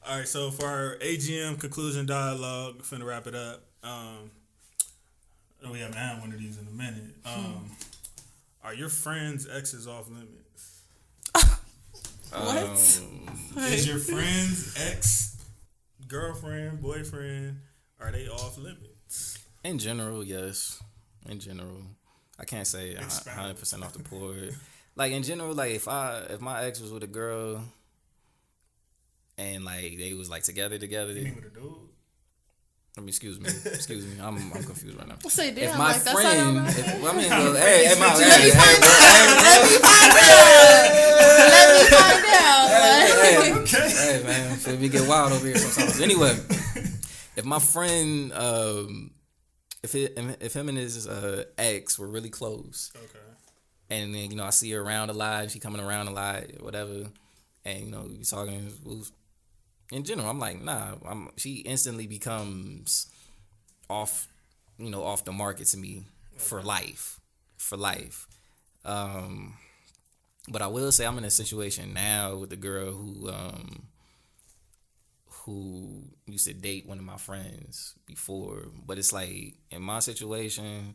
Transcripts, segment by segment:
All right, so for our AGM conclusion dialogue, finna wrap it up. We haven't had one of these in a minute. Are your friends' exes off limits? What? Is your friend's ex, girlfriend, boyfriend, are they off limits? In general, yes. In general, I can't say 100% off the board. Like in general, like if my ex was with a girl, and like they was like together. You mean with a dude? I mean, excuse me, I'm confused right now. Say damn, If my like friend, that's how let me find out. Hey man, so we get wild over here sometimes. Anyway, if my friend, if him and his ex were really close, Okay. and then I see her around a lot, she coming around a lot, whatever, and we talking. In general, I'm like, nah. She instantly becomes off the market to me for life. But I will say I'm in a situation now with a girl who used to date one of my friends before. But it's like in my situation,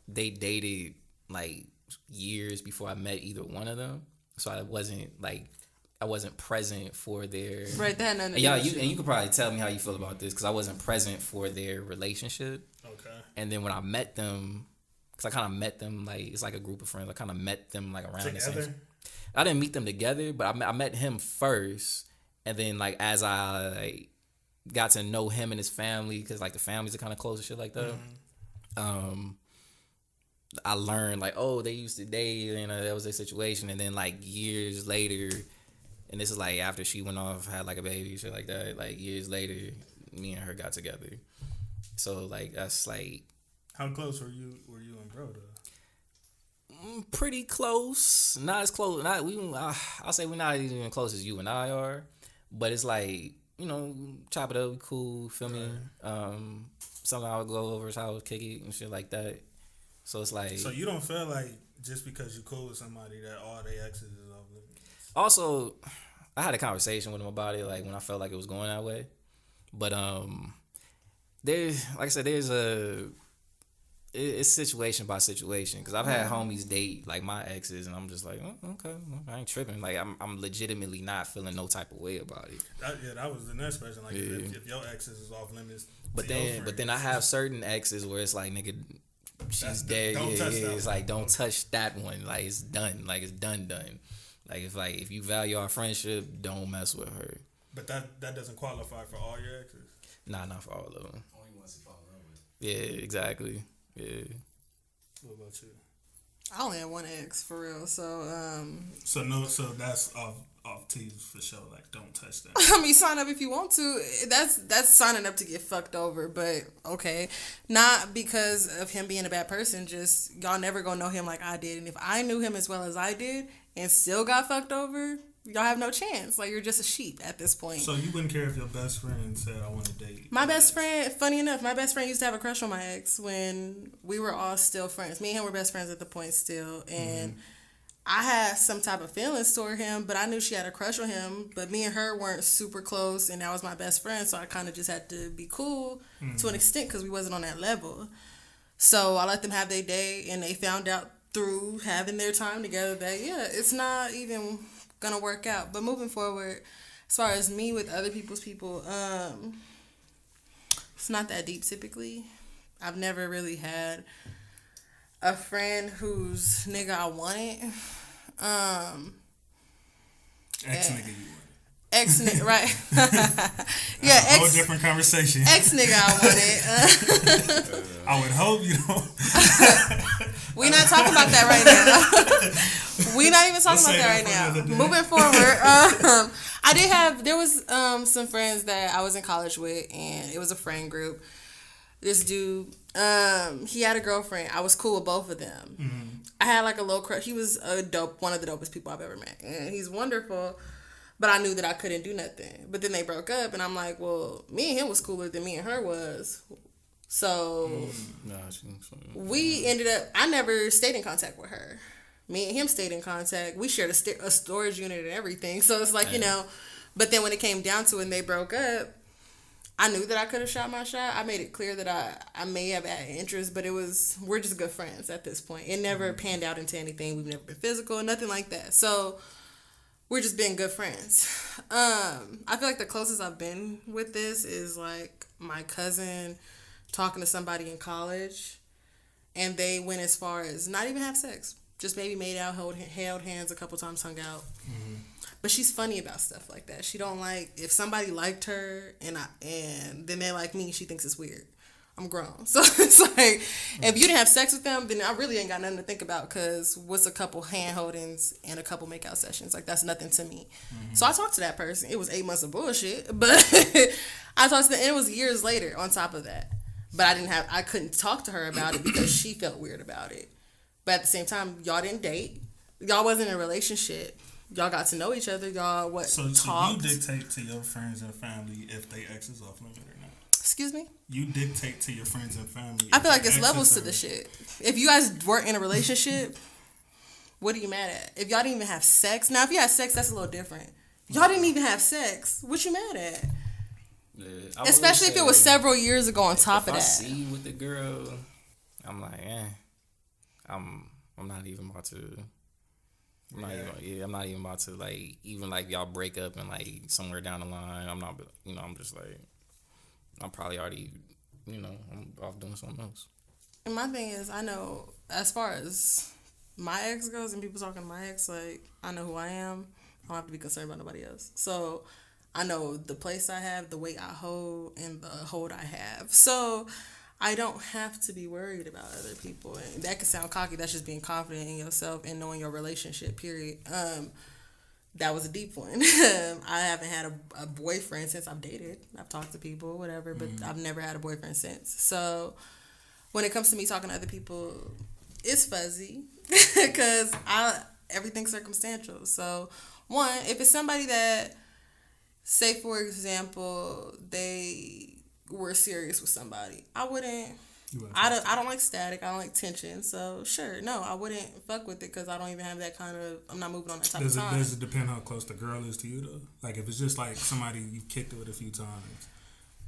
they dated like years before I met either one of them. So I wasn't present for their right there. And you could probably tell me how you feel about this because I wasn't present for their relationship. Okay. And then when I met them, because I kind of met them like it's like a group of friends. I kind of met them like around the same. I didn't meet them together, but I met him first, and then like as I got to know him and his family, because like the families are kind of close and shit like that. Mm-hmm. I learned like, oh, they used to date, and that was their situation, and then like years later. And this is like after she went off, had like a baby, shit like that. Like years later, me and her got together. So like that's like. How close were you and bro though? Pretty close, not as close. I'll say we're not even close as you and I are, but it's like chop it up, we cool, feel me? Something I would go over his house, kick it and shit like that. So it's like. So you don't feel like just because you cool with somebody that all they exes is off limits? Also, I had a conversation with him about it, like when I felt like it was going that way. But it's situation by situation because I've had homies date like my exes, and I'm just like, oh, okay, I ain't tripping. Like I'm legitimately not feeling no type of way about it. That was the next question. Like if your exes is off limits, but then I have certain exes where it's like, nigga, she's dead. It's like don't touch that one. Like it's done. Like it's done. Like if you value our friendship, don't mess with her. But that doesn't qualify for all your exes? Nah, not for all of them. Only ones you fall in love with. Yeah, exactly. Yeah. What about you? I only had one ex for real, so So that's off tees for sure. Like don't touch that. I mean, sign up if you want to. That's signing up to get fucked over, but okay. Not because of him being a bad person, just y'all never gonna know him like I did. And if I knew him as well as I did and still got fucked over, y'all have no chance. Like you're just a sheep at this point. So you wouldn't care if your best friend said I want to date? My best friend, funny enough, my best friend used to have a crush on my ex when we were all still friends. Me and him were best friends at the point still, and I had some type of feelings toward him, but I knew she had a crush on him. But me and her weren't super close, and that was my best friend, so I kind of just had to be cool to an extent because we wasn't on that level. So I let them have their day, and they found out through having their time together that, yeah, it's not even going to work out. But moving forward, as far as me with other people's people, it's not that deep typically. I've never really had a friend whose nigga I wanted. Ex-nigga you wanted. Ex-nigga, right. Yeah, a whole different conversation. Ex-nigga I wanted. I would hope you don't. We're not talking about that right now. We're not even talking about that right now. Moving forward, there was some friends that I was in college with, and it was a friend group. This dude, he had a girlfriend. I was cool with both of them. Mm-hmm. I had like a low crush. He was one of the dopest people I've ever met, and he's wonderful. But I knew that I couldn't do nothing. But then they broke up, and I'm like, well, me and him was cooler than me and her was. So we ended up, I never stayed in contact with her. Me and him stayed in contact. We shared a storage unit and everything. So it's like, But then when it came down to it and they broke up, I knew that I could have shot my shot. I made it clear that I may have had interest, but we're just good friends at this point. It never panned out into anything. We've never been physical, nothing like that. So we're just being good friends. I feel like the closest I've been with this is like my cousin talking to somebody in college, and they went as far as not even have sex. Just maybe made out, held hands a couple times, hung out. Mm-hmm. But she's funny about stuff like that. She don't like, if somebody liked her and then they like me, she thinks it's weird. I'm grown. So it's like, if you didn't have sex with them, then I really ain't got nothing to think about, because what's a couple hand holdings and a couple makeout sessions? Like, that's nothing to me. Mm-hmm. So I talked to that person. It was 8 months of bullshit, but I talked to them, and it was years later on top of that. But I couldn't talk to her about it because she felt weird about it. But at the same time, y'all didn't date. Y'all wasn't in a relationship. Y'all got to know each other. Y'all talked. So you dictate to your friends and family if they ex is off limit or not? Excuse me? You dictate to your friends and family. I feel like it's levels to the shit. If you guys weren't in a relationship, what are you mad at? If y'all didn't even have sex. Now, if you had sex, that's a little different. Y'all didn't even have sex. What you mad at? Yeah, especially if it was several years ago on top of that. If I see you with the girl, I'm like, I'm not even about to. I'm not even about to, like, even like y'all break up and like somewhere down the line. I'm not, I'm just like, I'm probably already, I'm off doing something else. And my thing is, I know as far as my ex goes, and people talking to my ex, like, I know who I am. I don't have to be concerned about nobody else. So I know the place I have, the weight I hold, and the hold I have. So I don't have to be worried about other people. And that could sound cocky. That's just being confident in yourself and knowing your relationship, period. That was a deep one. I haven't had a boyfriend since I've dated. I've talked to people, whatever, but I've never had a boyfriend since. So when it comes to me talking to other people, it's fuzzy because everything's circumstantial. So one, if it's somebody that, say for example, they were serious with somebody, I don't like static. I don't like tension. So sure, no, I wouldn't fuck with it because I don't even have that kind of. I'm not moving on that type of time. Does it depend how close the girl is to you though? Like if it's just like somebody you've kicked it with a few times,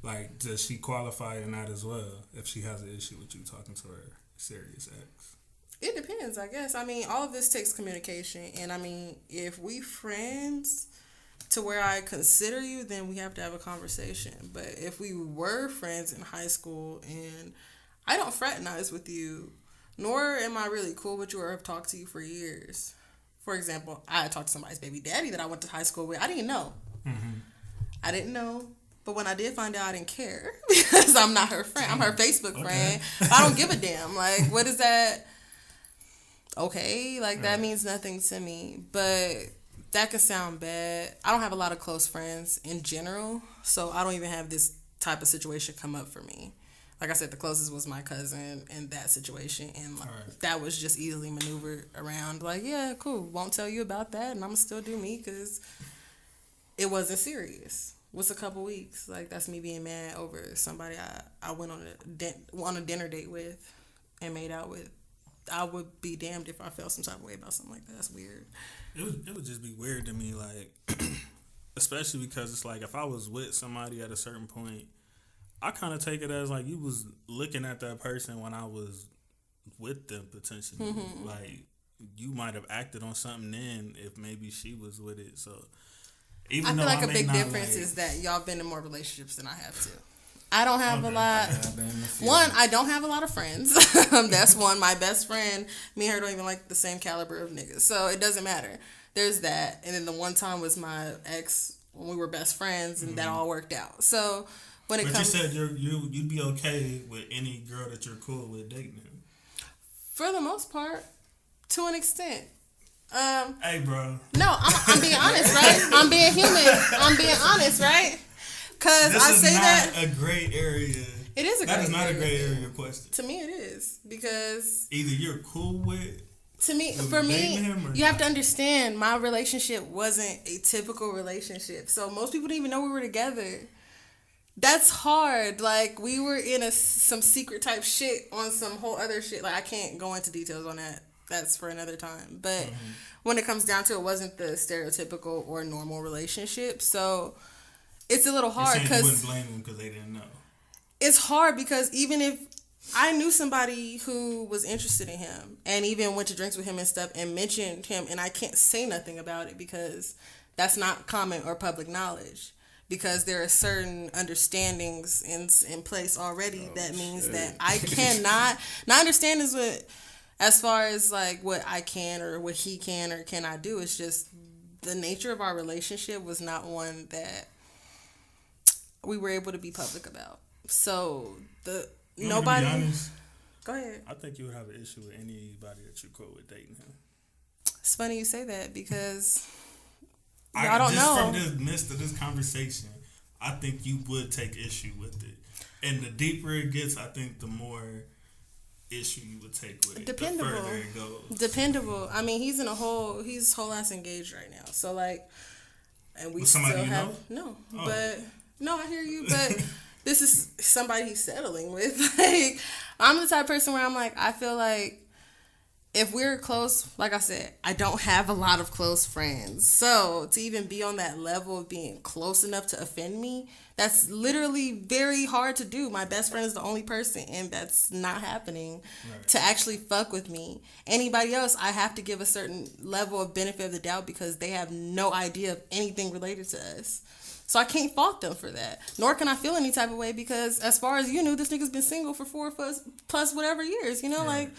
like does she qualify in that as well? If she has an issue with you talking to her serious ex. It depends, I guess. I mean, all of this takes communication, and I mean, if we friends to where I consider you, then we have to have a conversation. But if we were friends in high school and I don't fraternize with you, nor am I really cool with you or have talked to you for years. For example, I talked to somebody's baby daddy that I went to high school with. I didn't know. Mm-hmm. I didn't know. But when I did find out, I didn't care because I'm not her friend. I'm her Facebook friend. I don't give a damn. Like, what is that? Okay, like that means nothing to me. But that could sound bad. I don't have a lot of close friends in general, so I don't even have this type of situation come up for me. Like I said, the closest was my cousin in that situation, and that was just easily maneuvered around. Like, yeah, cool, won't tell you about that, and I'm going to still do me because it wasn't serious. What's a couple weeks? Like, that's me being mad over somebody I went on a dinner date with and made out with. I would be damned if I felt some type of way about something like that. That's weird. It would just be weird to me, like, especially because it's like if I was with somebody at a certain point, I kind of take it as like you was looking at that person when I was with them potentially. Mm-hmm. Like you might have acted on something then if maybe she was with it. So even I feel like a big difference is that y'all been in more relationships than I have too. I don't have a lot. One, I don't have a lot of friends. That's one. My best friend, me and her don't even like the same caliber of niggas. So it doesn't matter. There's that. And then the one time was my ex when we were best friends, and that all worked out. So when it comes, you said you'd be okay with any girl that you're cool with dating him. For the most part, to an extent. Hey, bro. No, I'm being honest, right? I'm being human. I'm being honest, right? Because I say that a gray area. It is a gray area. That is not a gray area question. To me, it is because either you're cool with. To me, for me, you have to understand my relationship wasn't a typical relationship. So most people didn't even know we were together. That's hard. Like we were in some secret type shit on some whole other shit. Like I can't go into details on that. that's for another time. But when it comes down to it, wasn't the stereotypical or normal relationship. So it's a little hard because you wouldn't blame them because they didn't know. It's hard because even if I knew somebody who was interested in him and even went to drinks with him and stuff and mentioned him, and I can't say nothing about it because that's not common or public knowledge, because there are certain understandings in place already. That means that I cannot not understand is what, as far as like what I can or what he can or cannot do. It's just the nature of our relationship was not one that we were able to be public about. So nobody. To be honest, go ahead. I think you would have an issue with anybody that you quote with dating him. It's funny you say that because I don't know. From the midst of this conversation, I think you would take issue with it, and the deeper it gets, I think the more issue you would take with it. Dependable. The further it goes. Dependable. I mean, he's whole ass engaged right now. So like, and we with still somebody have you know? no, but no, I hear you, but. This is somebody he's settling with. Like, I'm the type of person where I'm like, I feel like if we're close, like I said, I don't have a lot of close friends. So to even be on that level of being close enough to offend me, that's literally very hard to do. My best friend is the only person, and that's not happening to actually fuck with me. Anybody else, I have to give a certain level of benefit of the doubt because they have no idea of anything related to us. So I can't fault them for that. Nor can I feel any type of way because as far as you knew, this nigga's been single for 4 plus whatever years. You know, like,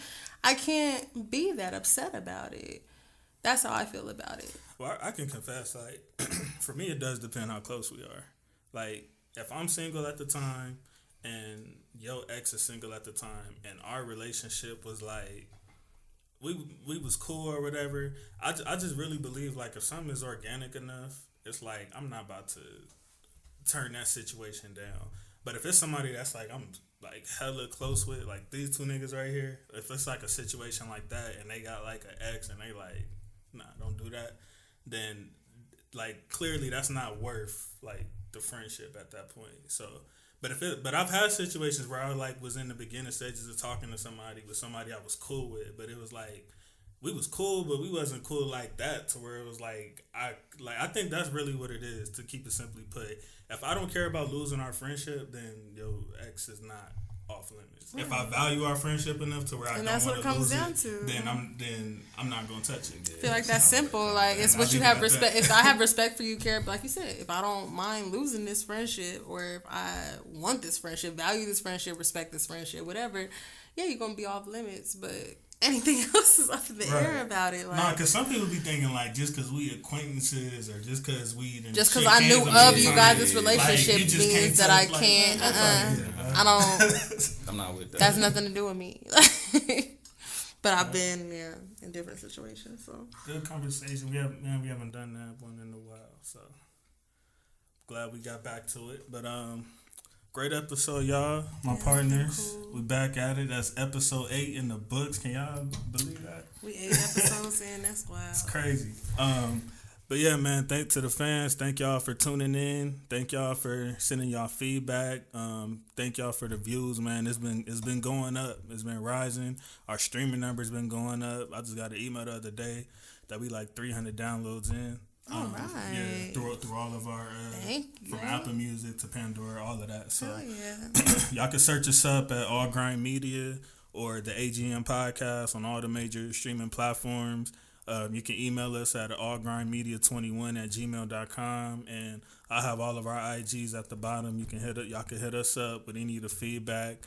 I can't be that upset about it. That's how I feel about it. Well, I can confess, like, for me, it does depend how close we are. Like, if I'm single at the time and your ex is single at the time and our relationship was like, we was cool or whatever, I just really believe, like, if something is organic enough, it's like, I'm not about to turn that situation down. But if it's somebody that's like, I'm like hella close with, like these two niggas right here, if it's like a situation like that and they got like an ex and they like, nah, don't do that, then like clearly that's not worth like the friendship at that point. So, but I've had situations where I like was in the beginning stages of talking to somebody with somebody I was cool with, but it was like, we was cool, but we wasn't cool like that to where it was like I think that's really what it is, to keep it simply put. If I don't care about losing our friendship, then your ex is not off limits. If I value our friendship enough to where I don't want to lose it, then I'm not gonna touch it. I feel like that's simple. Like, it's what you have respect. If I have respect for you, care, like you said, if I don't mind losing this friendship, or if I want this friendship, value this friendship, respect this friendship, whatever, yeah, you're gonna be off limits, but anything else is up in the air about it. Like, nah, because some people be thinking like just because we acquaintances or just because just because I knew of you guys' relationship like, means that I can't. I don't. I'm not with that. That's nothing to do with me. But I've been in different situations. So good conversation. We haven't done that one in a while. So glad we got back to it. But great episode, y'all. My partners. Cool. We back at it. That's episode 8 in the books. Can y'all believe that? We 8 episodes in. That's wild. It's crazy. But yeah, man, thank to the fans. Thank y'all for tuning in. Thank y'all for sending y'all feedback. Thank y'all for the views, man. It's been going up. It's been rising. Our streaming numbers been going up. I just got an email the other day that we like 300 downloads in. All right. Yeah, through all of our from Apple Music to Pandora, all of that. So y'all can search us up at All Grind Media or the AGM Podcast on all the major streaming platforms. You can email us at allgrindmedia21@gmail.com, and I have all of our IGs at the bottom. Y'all can hit us up with any of the feedback,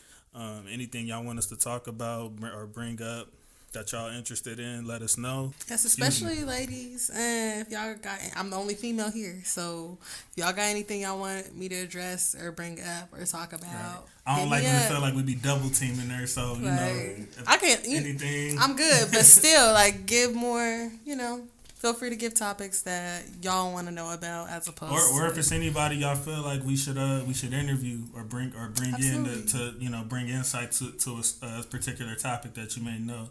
anything y'all want us to talk about or bring up that y'all interested in, let us know. Yes, especially ladies. If y'all got, I'm the only female here, so if y'all got anything y'all want me to address or bring up or talk about, right. I don't like when it feel like we be double teaming there. So you know, I can't anything. I'm good, but still, like, give more. You know, feel free to give topics that y'all want to know about, as opposed or if it's anybody y'all feel like we should interview or bring in to bring insight to a particular topic that you may know.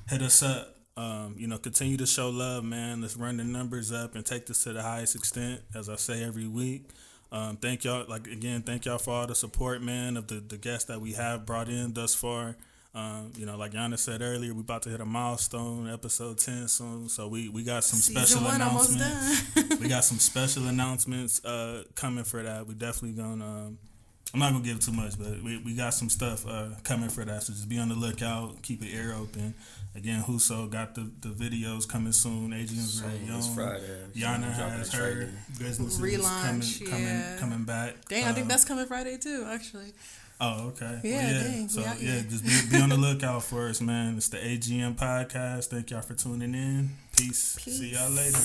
Hit us up. Continue to show love, man. Let's run the numbers up and take this to the highest extent, as I say every week. Thank y'all for all the support, man, of the guests that we have brought in thus far. Like Yana said earlier, we about to hit a milestone, episode 10 soon. So we got some Season special 1 announcements. almost done. We got some special announcements coming for that. We definitely gonna. I'm not gonna give too much, but we got some stuff coming for that. So just be on the lookout. Keep your ear open. Again, Huso got the videos coming soon. AGM's very young. Friday. Yana has her businesses relaunch, coming back. Dang, I think that's coming Friday too, actually. Oh, okay. Yeah, well, dang. So Yeah. just be on the lookout for us, man. It's the AGM podcast. Thank y'all for tuning in. Peace. See y'all later.